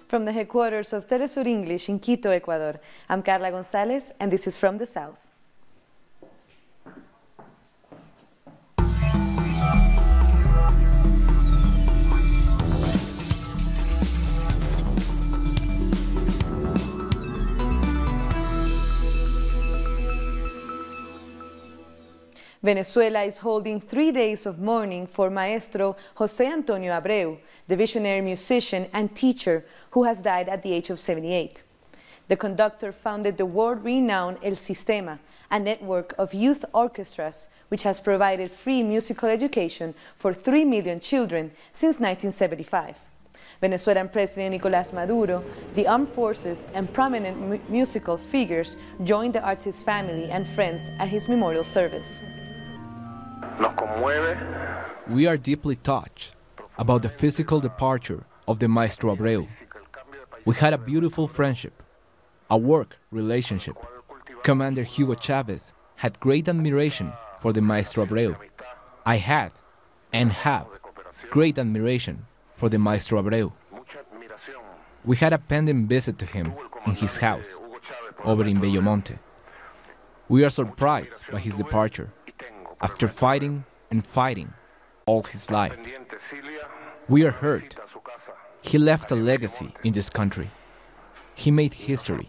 From the headquarters of Telesur English in Quito, Ecuador, I'm Carla Gonzalez, and this is From the South. Venezuela is holding 3 days of mourning for Maestro Jose Antonio Abreu, the visionary musician and teacher who has died at the age of 78. The conductor founded the world-renowned El Sistema, a network of youth orchestras which has provided free musical education for 3 million children since 1975. Venezuelan President Nicolás Maduro, the armed forces and prominent musical figures joined the artist's family and friends at his memorial service. We are deeply touched about the physical departure of the Maestro Abreu. We had a beautiful friendship, a work relationship. Commander Hugo Chavez had great admiration for the Maestro Abreu. I had and have great admiration for the Maestro Abreu. We had a pending visit to him in his house over in Bellomonte. We are surprised by his departure after fighting and fighting all his life. We are hurt. He left a legacy in this country. He made history,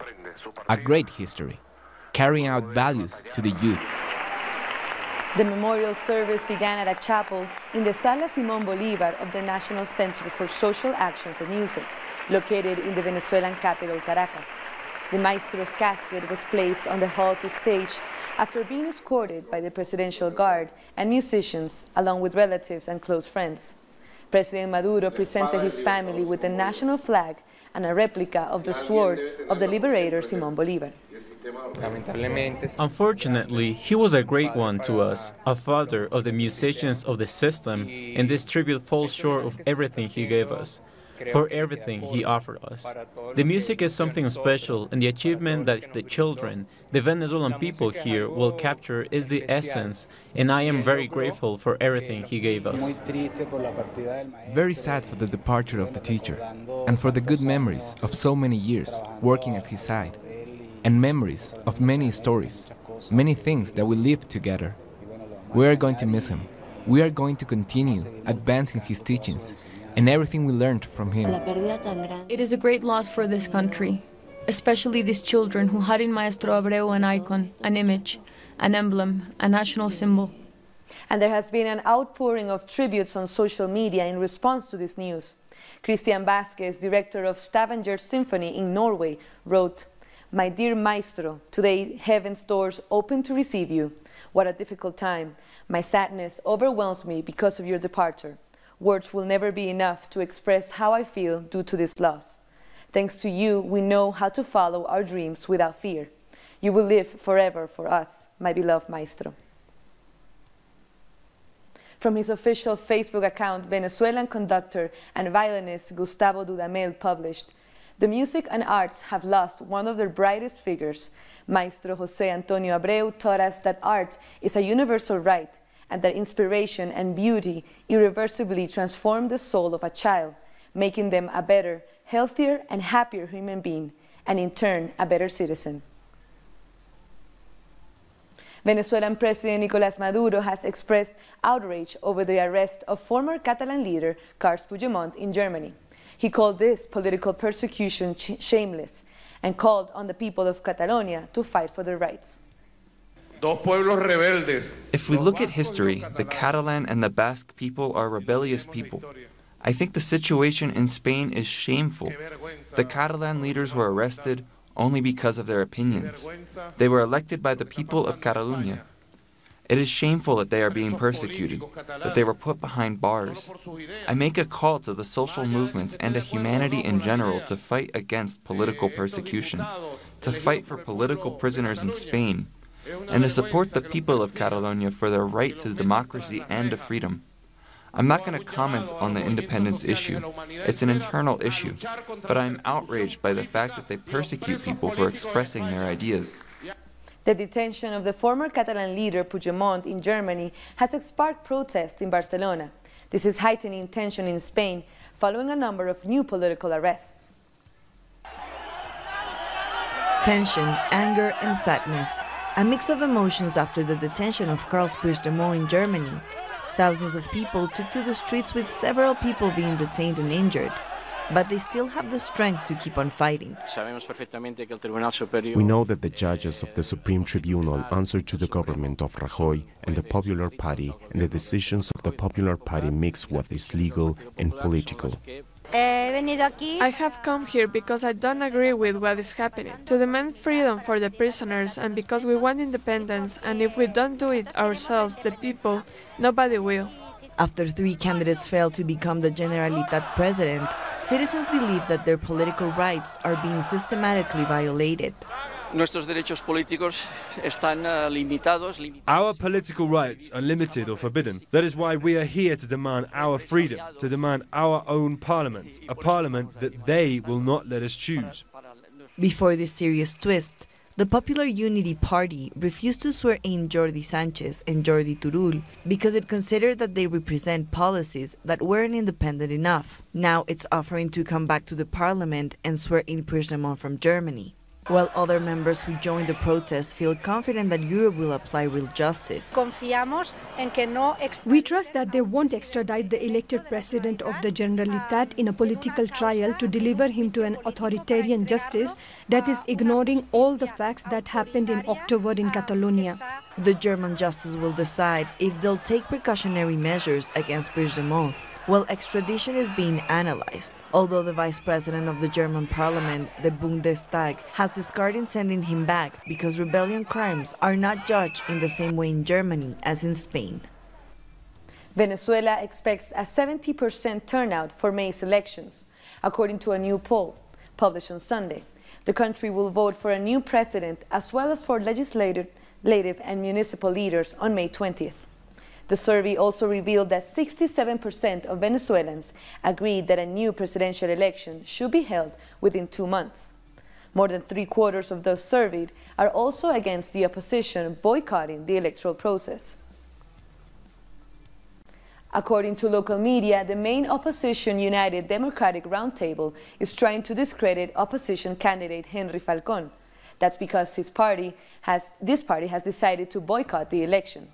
a great history, carrying out values to the youth. The memorial service began at a chapel in the Sala Simón Bolívar of the National Center for Social Action for Music, located in the Venezuelan capital, Caracas. The maestro's casket was placed on the hall's stage after being escorted by the Presidential Guard and musicians, along with relatives and close friends. President Maduro presented his family with the national flag and a replica of the sword of the liberator Simón Bolívar. Unfortunately, he was a great one to us, a father of the musicians of the system, and this tribute falls short of everything he gave us, for everything he offered us. The music is something special, and the achievement that the children, the Venezuelan people here, will capture is the essence, and I am very grateful for everything he gave us. Very sad for the departure of the teacher, and for the good memories of so many years working at his side, and memories of many stories, many things that we lived together. We are going to miss him. We are going to continue advancing his teachings and everything we learned from him. It is a great loss for this country, especially these children who had in Maestro Abreu an icon, an image, an emblem, a national symbol. And there has been an outpouring of tributes on social media in response to this news. Christian Vasquez, director of Stavanger Symphony in Norway, wrote, "My dear Maestro, today heaven's doors open to receive you. What a difficult time. My sadness overwhelms me because of your departure. Words will never be enough to express how I feel due to this loss. Thanks to you, we know how to follow our dreams without fear. You will live forever for us, my beloved Maestro." From his official Facebook account, Venezuelan conductor and violinist Gustavo Dudamel published, "The music and arts have lost one of their brightest figures. Maestro Jose Antonio Abreu taught us that art is a universal right, and that inspiration and beauty irreversibly transform the soul of a child, making them a better, healthier, and happier human being, and in turn, a better citizen." Venezuelan President Nicolás Maduro has expressed outrage over the arrest of former Catalan leader Carlos Puigdemont in Germany. He called this political persecution shameless and called on the people of Catalonia to fight for their rights. If we look at history, the Catalan and the Basque people are rebellious people. I think the situation in Spain is shameful. The Catalan leaders were arrested only because of their opinions. They were elected by the people of Catalonia. It is shameful that they are being persecuted, that they were put behind bars. I make a call to the social movements and to humanity in general to fight against political persecution, to fight for political prisoners in Spain, and to support the people of Catalonia for their right to democracy and to freedom. I'm not going to comment on the independence issue. It's an internal issue, but I'm outraged by the fact that they persecute people for expressing their ideas. The detention of the former Catalan leader Puigdemont in Germany has sparked protests in Barcelona. This is heightening tension in Spain following a number of new political arrests. Tension, anger, and sadness. A mix of emotions after the detention of Carlos Puigdemont in Germany. Thousands of people took to the streets with several people being detained and injured. But they still have the strength to keep on fighting. We know that the judges of the Supreme Tribunal answer to the government of Rajoy and the Popular Party, and the decisions of the Popular Party mix what is legal and political. I have come here because I don't agree with what is happening, to demand freedom for the prisoners, and because we want independence, and if we don't do it ourselves, the people, nobody will. After 3 candidates failed to become the Generalitat president, citizens believe that their political rights are being systematically violated. Our political rights are limited or forbidden. That is why we are here to demand our freedom, to demand our own parliament, a parliament that they will not let us choose. Before this serious twist, the Popular Unity Party refused to swear in Jordi Sanchez and Jordi Turull because it considered that they represent policies that weren't independent enough. Now it's offering to come back to the parliament and swear in Puigdemont from Germany, while other members who joined the protest feel confident that Europe will apply real justice. We trust that they won't extradite the elected president of the Generalitat in a political trial to deliver him to an authoritarian justice that is ignoring all the facts that happened in October in Catalonia. The German justice will decide if they'll take precautionary measures against Puigdemont, while extradition is being analyzed, although the vice president of the German parliament, the Bundestag, has discarded sending him back because rebellion crimes are not judged in the same way in Germany as in Spain. Venezuela expects a 70% turnout for May's elections, according to a new poll published on Sunday. The country will vote for a new president as well as for legislative and municipal leaders on May 20th. The survey also revealed that 67% of Venezuelans agreed that a new presidential election should be held within 2 months. More than 3/4 of those surveyed are also against the opposition boycotting the electoral process. According to local media, the main opposition United Democratic Roundtable is trying to discredit opposition candidate Henry Falcón. That's because this party has decided to boycott the election.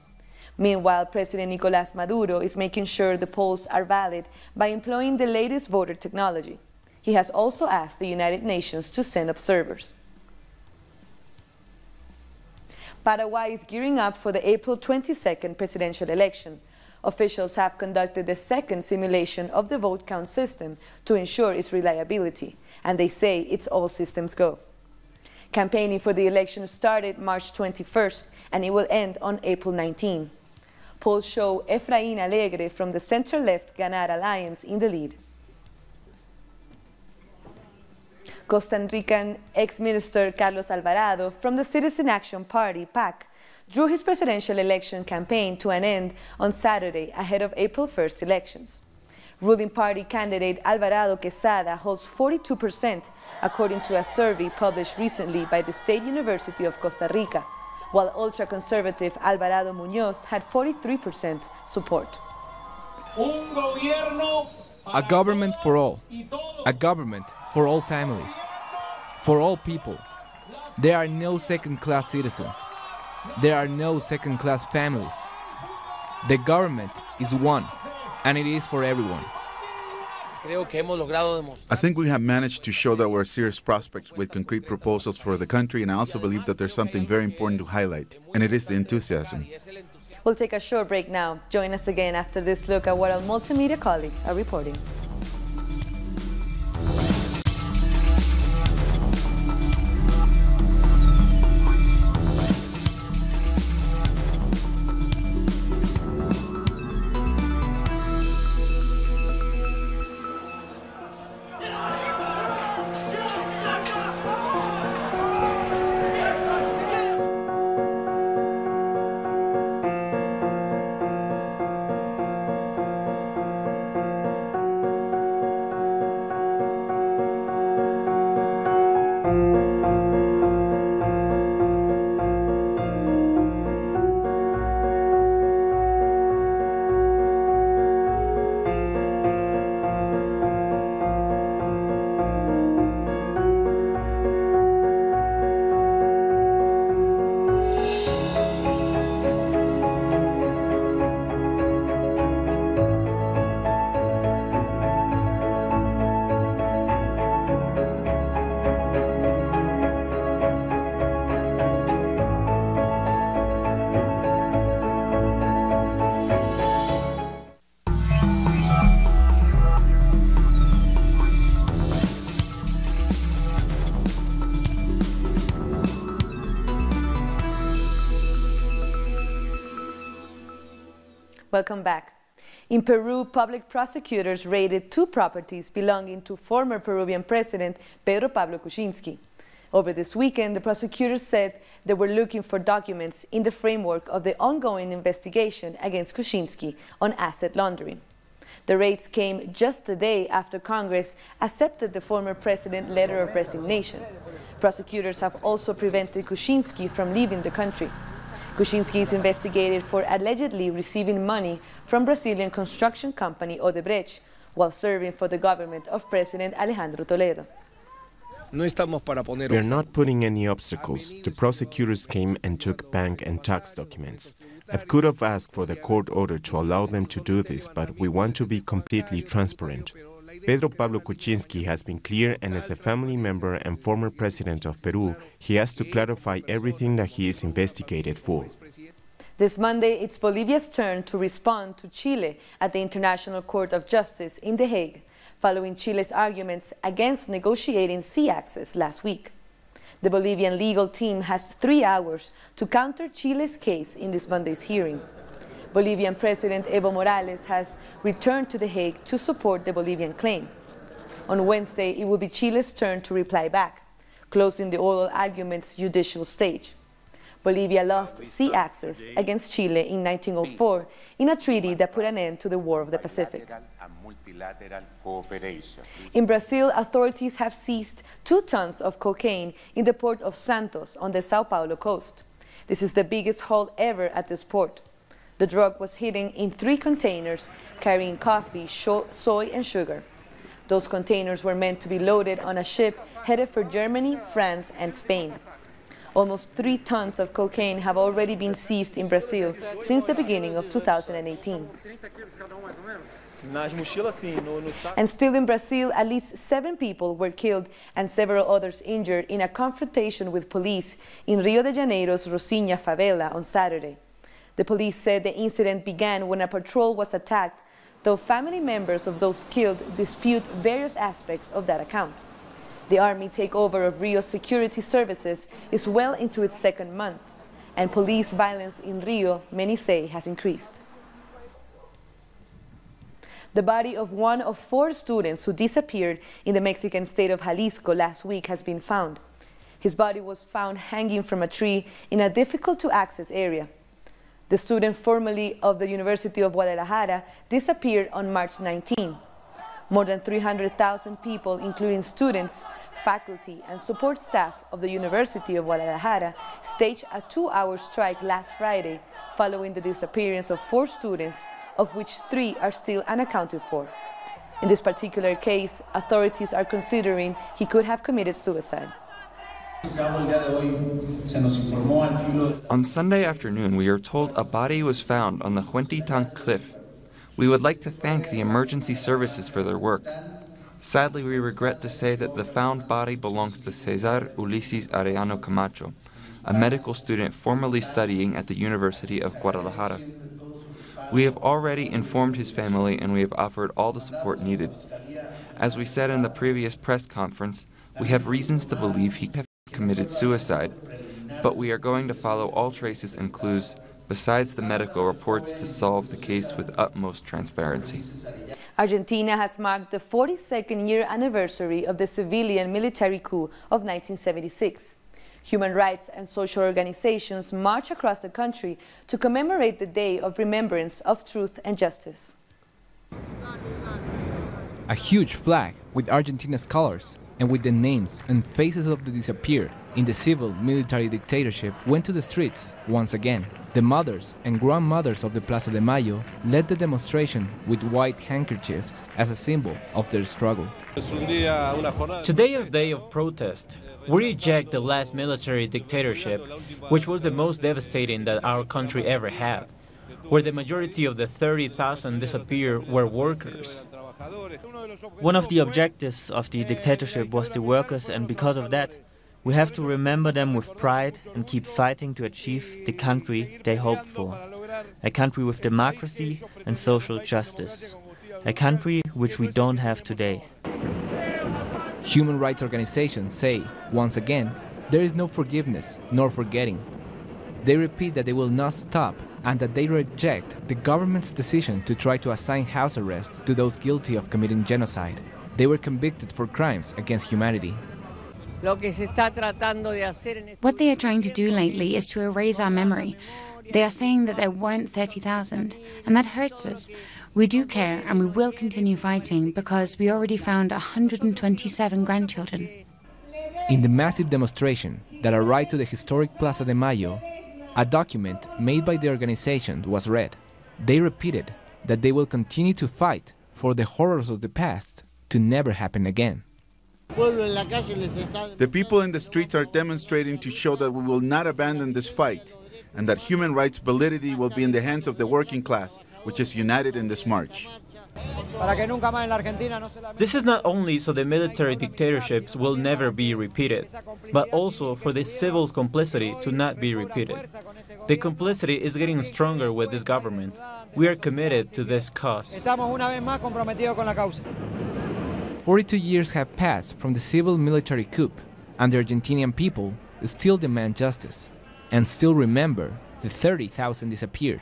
Meanwhile, President Nicolás Maduro is making sure the polls are valid by employing the latest voter technology. He has also asked the United Nations to send observers. Paraguay is gearing up for the April 22nd presidential election. Officials have conducted the second simulation of the vote count system to ensure its reliability, and they say it's all systems go. Campaigning for the election started March 21st, and it will end on April 19. Polls show Efraín Alegre from the center-left Ganar Alliance in the lead. Costa Rican ex-minister Carlos Alvarado from the Citizen Action Party, PAC, drew his presidential election campaign to an end on Saturday ahead of April 1st elections. Ruling party candidate Alvarado Quesada holds 42%, according to a survey published recently by the State University of Costa Rica, while ultra-conservative Alvarado Muñoz had 43% support. A government for all. A government for all families. For all people. There are no second-class citizens. There are no second-class families. The government is one, and it is for everyone. I think we have managed to show that we're serious prospects with concrete proposals for the country, and I also believe that there's something very important to highlight, and it is the enthusiasm. We'll take a short break now. Join us again after this look at what our multimedia colleagues are reporting. Welcome back. In Peru, public prosecutors raided 2 properties belonging to former Peruvian President Pedro Pablo Kuczynski. Over this weekend, the prosecutors said they were looking for documents in the framework of the ongoing investigation against Kuczynski on asset laundering. The raids came just a day after Congress accepted the former president's letter of resignation. Prosecutors have also prevented Kuczynski from leaving the country. Kuczynski is investigated for allegedly receiving money from Brazilian construction company Odebrecht while serving for the government of President Alejandro Toledo. We are not putting any obstacles. The prosecutors came and took bank and tax documents. I could have asked for the court order to allow them to do this, but we want to be completely transparent. Pedro Pablo Kuczynski has been clear, and as a family member and former president of Peru, he has to clarify everything that he is investigated for. This Monday, it's Bolivia's turn to respond to Chile at the International Court of Justice in The Hague, following Chile's arguments against negotiating sea access last week. The Bolivian legal team has 3 hours to counter Chile's case in this Monday's hearing. Bolivian President Evo Morales has returned to The Hague to support the Bolivian claim. On Wednesday, it will be Chile's turn to reply back, closing the oral argument's judicial stage. Bolivia lost sea access against Chile in 1904 in a treaty that put an end to the War of the Pacific. In Brazil, authorities have seized 2 tons of cocaine in the port of Santos on the Sao Paulo coast. This is the biggest haul ever at this port. The drug was hidden in 3 containers carrying coffee, soy, and sugar. Those containers were meant to be loaded on a ship headed for Germany, France, and Spain. Almost 3 tons of cocaine have already been seized in Brazil since the beginning of 2018. And still in Brazil, at least 7 people were killed and several others injured in a confrontation with police in Rio de Janeiro's Rocinha favela on Saturday. The police said the incident began when a patrol was attacked, though family members of those killed dispute various aspects of that account. The army takeover of Rio's security services is well into its 2nd month, and police violence in Rio, many say, has increased. The body of one of 4 students who disappeared in the Mexican state of Jalisco last week has been found. His body was found hanging from a tree in a difficult-to-access area. The student formerly of the University of Guadalajara disappeared on March 19. More than 300,000 people, including students, faculty, and support staff of the University of Guadalajara, staged a 2-hour strike last Friday following the disappearance of 4 students, of which 3 are still unaccounted for. In this particular case, authorities are considering he could have committed suicide. On Sunday afternoon, we are told a body was found on the Huentitán cliff. We would like to thank the emergency services for their work. Sadly, we regret to say that the found body belongs to Cesar Ulises Arellano Camacho, a medical student formerly studying at the University of Guadalajara. We have already informed his family and we have offered all the support needed. As we said in the previous press conference, we have reasons to believe he could have committed suicide, but we are going to follow all traces and clues besides the medical reports to solve the case with utmost transparency. Argentina has marked the 42nd year anniversary of the civilian military coup of 1976. Human rights and social organizations march across the country to commemorate the day of remembrance of truth and justice. A huge flag with Argentina's colors and with the names and faces of the disappeared in the civil-military dictatorship went to the streets once again. The mothers and grandmothers of the Plaza de Mayo led the demonstration with white handkerchiefs as a symbol of their struggle. Today is a day of protest. We reject the last military dictatorship, which was the most devastating that our country ever had, where the majority of the 30,000 disappeared were workers. One of the objectives of the dictatorship was the workers, and because of that, we have to remember them with pride and keep fighting to achieve the country they hoped for. A country with democracy and social justice. A country which we don't have today. Human rights organizations say, once again, there is no forgiveness nor forgetting. They repeat that they will not stop and that they reject the government's decision to try to assign house arrest to those guilty of committing genocide. They were convicted for crimes against humanity. What they are trying to do lately is to erase our memory. They are saying that there weren't 30,000, and that hurts us. We do care, and we will continue fighting because we already found 127 grandchildren. In the massive demonstration that arrived to the historic Plaza de Mayo, a document made by the organization was read. They repeated that they will continue to fight for the horrors of the past to never happen again. The people in the streets are demonstrating to show that we will not abandon this fight and that human rights validity will be in the hands of the working class, which is united in this march. This is not only so the military dictatorships will never be repeated, but also for the civil complicity to not be repeated. The complicity is getting stronger with this government. We are committed to this cause. 42 years have passed from the civil-military coup, and the Argentinian people still demand justice, and still remember the 30,000 disappeared,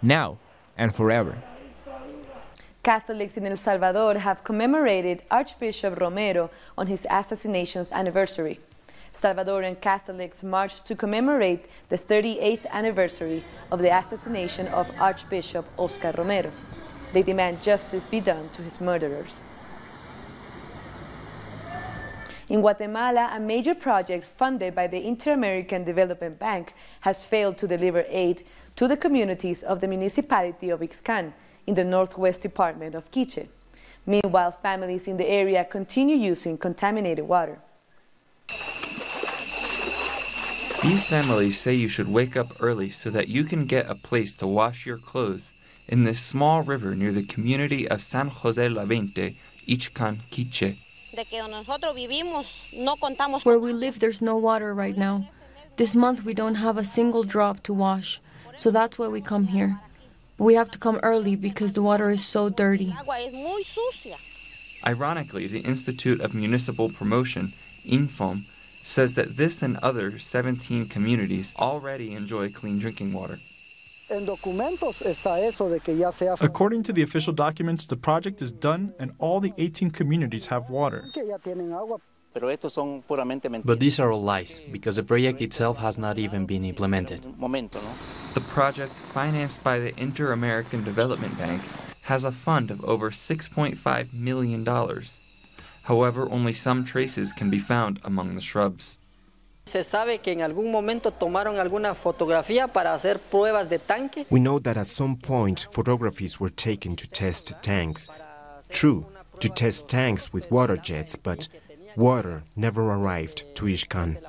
now and forever. Catholics in El Salvador have commemorated Archbishop Romero on his assassination's anniversary. Salvadoran Catholics marched to commemorate the 38th anniversary of the assassination of Archbishop Oscar Romero. They demand justice be done to his murderers. In Guatemala, a major project funded by the Inter-American Development Bank has failed to deliver aid to the communities of the municipality of Ixcan in the northwest department of Quiche. Meanwhile, families in the area continue using contaminated water. These families say you should wake up early so that you can get a place to wash your clothes in this small river near the community of San Jose La Veinte, Ixcan, Quiche. Where we live, there's no water right now. This month we don't have a single drop to wash, so that's why we come here. We have to come early because the water is so dirty. Ironically, the Institute of Municipal Promotion, INFOM, says that this and other 17 communities already enjoy clean drinking water. According to the official documents, the project is done and all the 18 communities have water. But these are all lies, because the project itself has not even been implemented. The project, financed by the Inter-American Development Bank, has a fund of over $6.5 million. However, only some traces can be found among the shrubs. We know that at some point photographies were taken to test tanks. True, to test tanks with water jets, but water never arrived to Ixcan.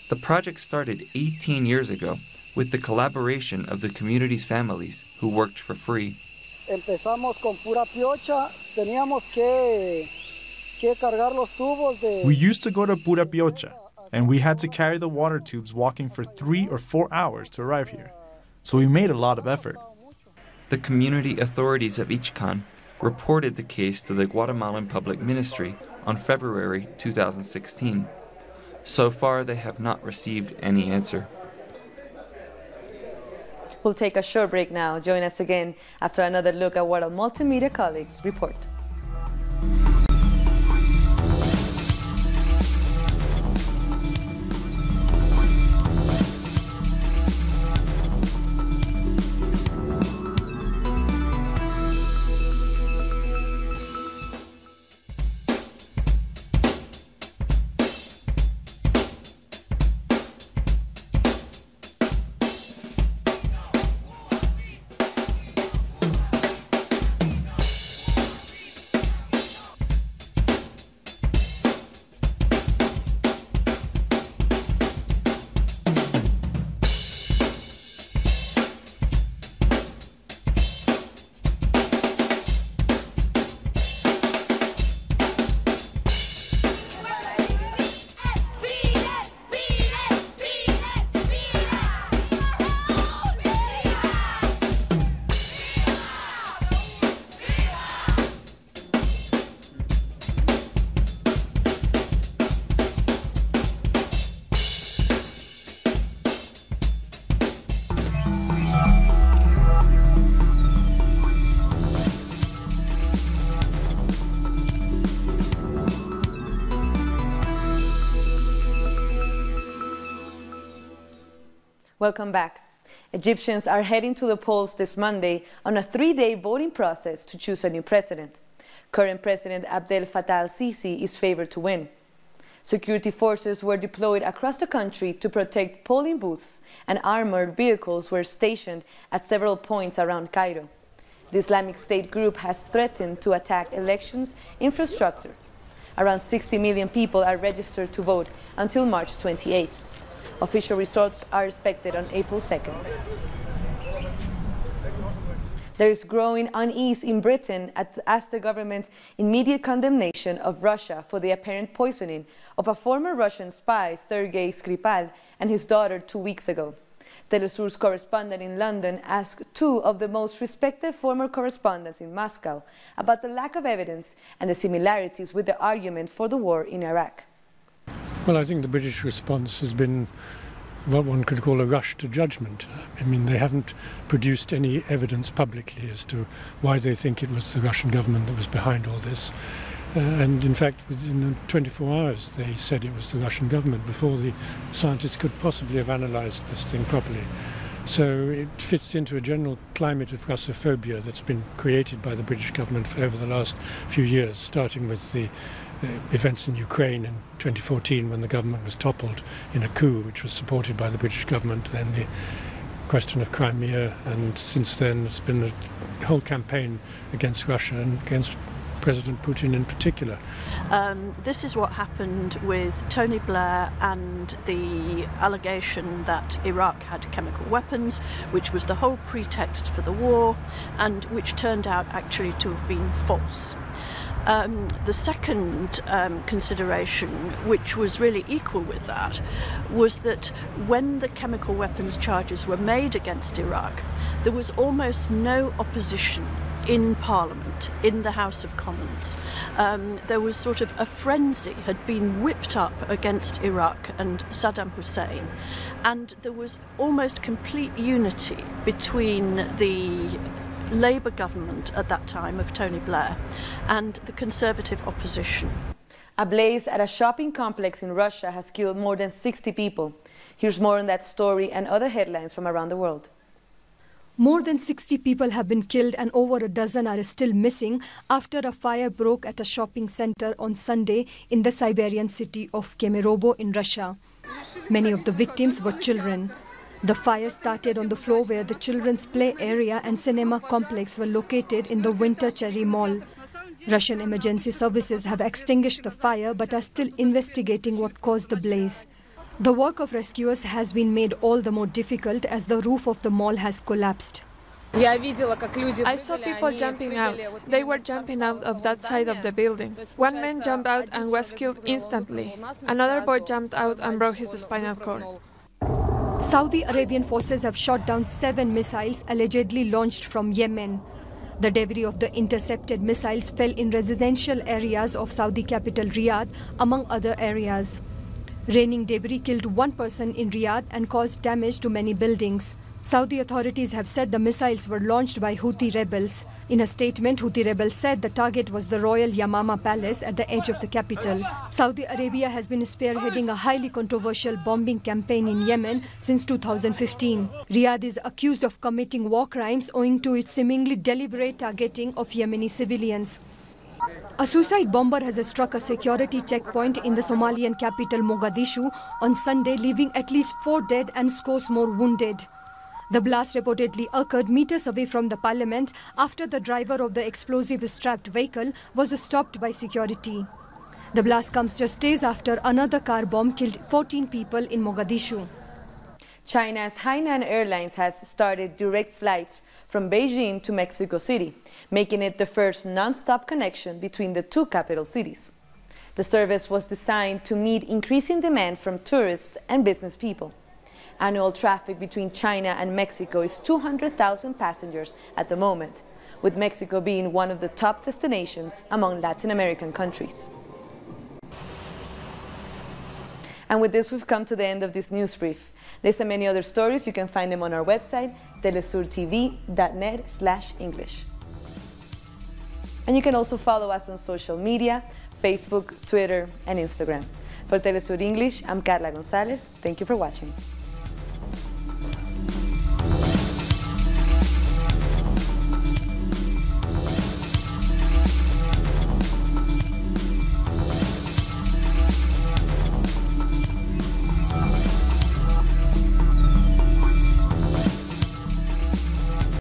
The project started 18 years ago with the collaboration of the community's families who worked for free. We used to go to Pura Piocha, and we had to carry the water tubes walking for 3 or 4 hours to arrive here. So we made a lot of effort. The community authorities of Ixcan reported the case to the Guatemalan Public Ministry on February 2016. So far, they have not received any answer. We'll take a short break now. Join us again after another look at what our multimedia colleagues report. Welcome back. Egyptians are heading to the polls this Monday on a 3-day voting process to choose a new president. Current President Abdel Fattah al-Sisi is favored to win. Security forces were deployed across the country to protect polling booths, and armored vehicles were stationed at several points around Cairo. The Islamic State group has threatened to attack elections infrastructure. Around 60 million people are registered to vote until March 28th. Official results are expected on April 2nd. There is growing unease in Britain as the government's immediate condemnation of Russia for the apparent poisoning of a former Russian spy, Sergei Skripal, and his daughter 2 weeks ago. Telesur's correspondent in London asked 2 of the most respected former correspondents in Moscow about the lack of evidence and the similarities with the argument for the war in Iraq. Well, I think the British response has been what one could call a rush to judgment. I mean, they haven't produced any evidence publicly as to why they think it was the Russian government that was behind all this. And in fact, within 24 hours, they said it was the Russian government before the scientists could possibly have analysed this thing properly. So it fits into a general climate of Russophobia that's been created by the British government over the last few years, starting with the events in Ukraine in 2014 when the government was toppled in a coup which was supported by the British government, then the question of Crimea, and since then it's been a whole campaign against Russia and against President Putin in particular. This is what happened with Tony Blair and the allegation that Iraq had chemical weapons, which was the whole pretext for the war and which turned out actually to have been false. The second consideration, which was really equal with that, was that when the chemical weapons charges were made against Iraq, there was almost no opposition in Parliament, in the House of Commons. There was sort of a frenzy had been whipped up against Iraq and Saddam Hussein, and there was almost complete unity between the Labour government at that time of Tony Blair and the Conservative opposition. A blaze at a shopping complex in Russia has killed more than 60 people. Here's more on that story and other headlines from around the world. More than 60 people have been killed and over a dozen are still missing after a fire broke at a shopping center on Sunday in the Siberian city of Kemerovo in Russia. Many of the victims were children. The fire started on the floor where the children's play area and cinema complex were located in the Winter Cherry Mall. Russian emergency services have extinguished the fire but are still investigating what caused the blaze. The work of rescuers has been made all the more difficult as the roof of the mall has collapsed. I saw people jumping out. They were jumping out of that side of the building. One man jumped out and was killed instantly. Another boy jumped out and broke his spinal cord. Saudi Arabian forces have shot down 7 missiles allegedly launched from Yemen. The debris of the intercepted missiles fell in residential areas of Saudi capital Riyadh, among other areas. Raining debris killed 1 person in Riyadh and caused damage to many buildings. Saudi authorities have said the missiles were launched by Houthi rebels. In a statement, Houthi rebels said the target was the Royal Yamama Palace at the edge of the capital. Saudi Arabia has been spearheading a highly controversial bombing campaign in Yemen since 2015. Riyadh is accused of committing war crimes owing to its seemingly deliberate targeting of Yemeni civilians. A suicide bomber has struck a security checkpoint in the Somalian capital Mogadishu on Sunday, leaving at least 4 dead and scores more wounded. The blast reportedly occurred meters away from the parliament after the driver of the explosive-strapped vehicle was stopped by security. The blast comes just days after another car bomb killed 14 people in Mogadishu. China's Hainan Airlines has started direct flights from Beijing to Mexico City, making it the first non-stop connection between the 2 capital cities. The service was designed to meet increasing demand from tourists and business people. Annual traffic between China and Mexico is 200,000 passengers at the moment, with Mexico being one of the top destinations among Latin American countries. And with this, we've come to the end of this news brief. There's many other stories. You can find them on our website, telesurtv.net/English. And you can also follow us on social media, Facebook, Twitter, and Instagram. For Telesur English, I'm Carla Gonzalez. Thank you for watching.